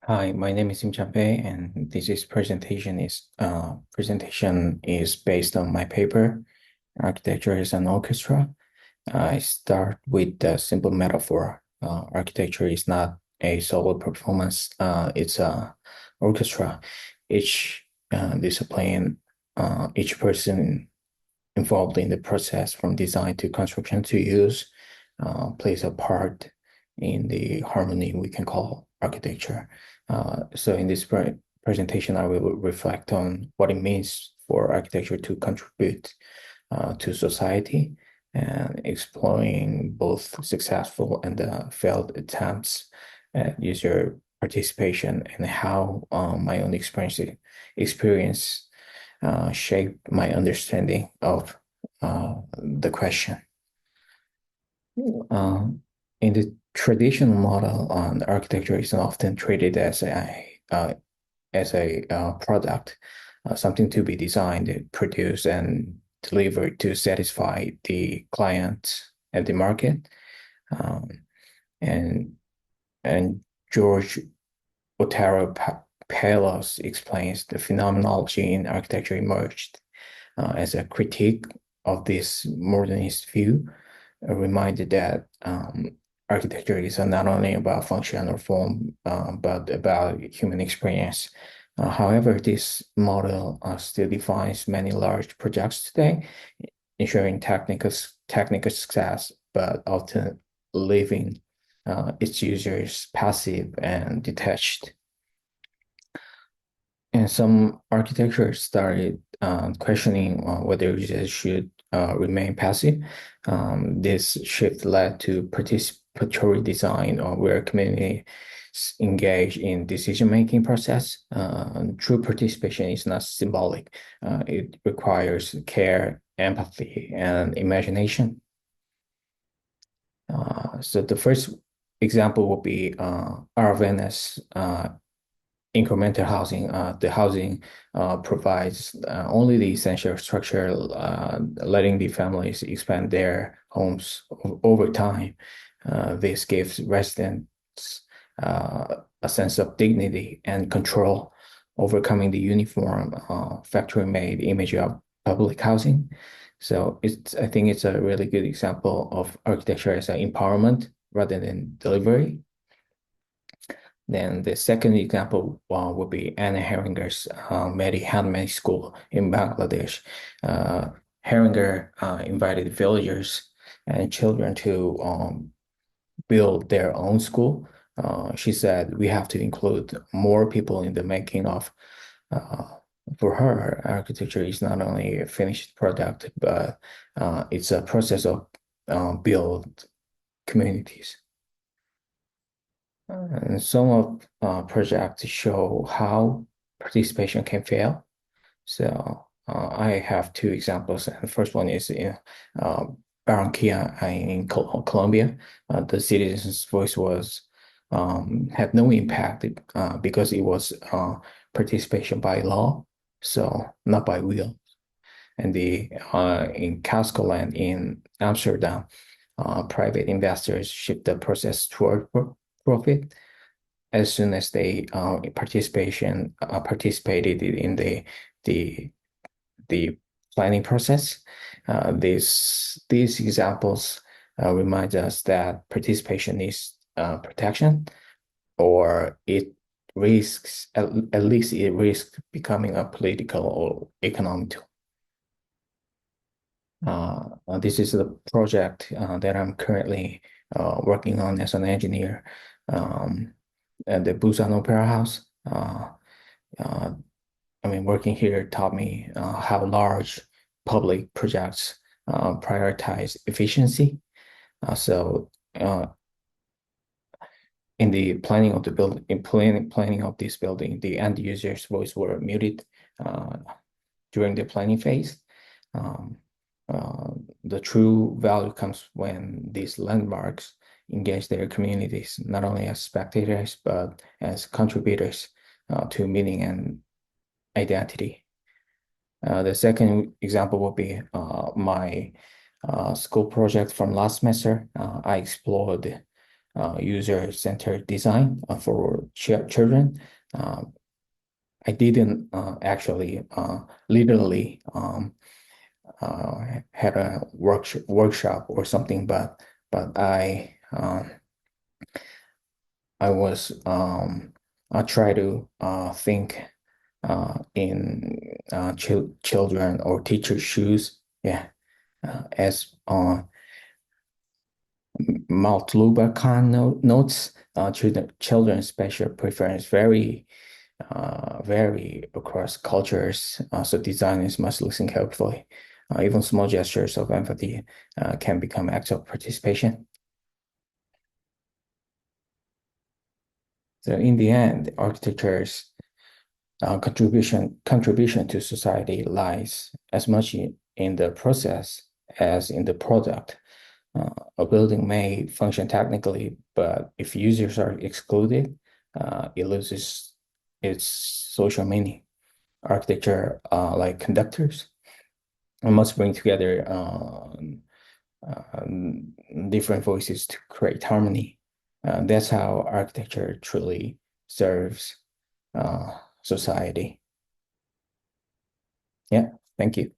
Hi, my name is Im Champei, and this presentation is based on my paper, Architecture is an Orchestra. I start with the simple metaphor. Architecture is not a solo performance, it's a orchestra. Each discipline, each person involved in the process from design to construction to use plays a part in the harmony we can call architecture. So in this presentation, I will reflect on what it means for architecture to contribute to society and exploring both successful and failed attempts at user participation and how my own experience shaped my understanding of the question. Um, in the traditional model, architecture is often treated as a product, something to be designed, produced, and delivered to satisfy the client and the market. Um, and and George Otero Palos explains the phenomenology in architecture emerged as a critique of this modernist view, a reminder that architecture is not only about function or form, but about human experience. However, this model still defines many large projects today, ensuring technical success, but often leaving its users passive and detached. And some architecture started questioning whether users should remain passive. This shift led to participatory design, where communities engage in decision-making process. True participation is not symbolic. It requires care, empathy, and imagination. So the first example will be Aravena's incremental housing. The housing provides only the essential structure, letting the families expand their homes over time. This gives residents a sense of dignity and control, overcoming the uniform factory-made image of public housing. So I think it's a really good example of architecture as an empowerment rather than delivery. Then the second example would be Anna Heringer's Mehdi Handmade School in Bangladesh. Heringer invited villagers and children to build their own school. She said, we have to include more people in the making of. Uh, for her, architecture is not only a finished product, but it's a process of build communities. And some of projects show how participation can fail. So I have two examples. And the first one is in uh, Barranquilla in Colombia. The citizens' voice was had no impact because it was participation by law, so not by will. And the in Cascoland in Amsterdam, private investors shift the process toward profit as soon as they participated in the the planning process. These examples remind us that participation is protection, or it risks at least it risks becoming a political or economic tool. This is the project that I'm currently working on as an engineer. At the Busan Opera House. Uh, I mean, working here taught me how large public projects prioritize efficiency. So in the planning of the building, in planning of this building, the end user's voice were muted uh, during the planning phase. Um, uh, the true value comes when these landmarks engage their communities, not only as spectators, but as contributors to meaning and identity. The second example will be my school project from last semester. I explored user-centered design for children. I didn't actually literally had a workshop or something, but I was I try to think in children or teachers' shoes. Yeah, as Mautluba Khan notes, children's special preference vary across cultures. So designers must listen carefully. Even small gestures of empathy can become acts of participation. So in the end, architecture's contribution to society lies as much in the process as in the product. A building may function technically, but if users are excluded, it loses its social meaning. Architecture, like conductors, must bring together different voices to create harmony. That's how architecture truly serves society. Yeah, thank you.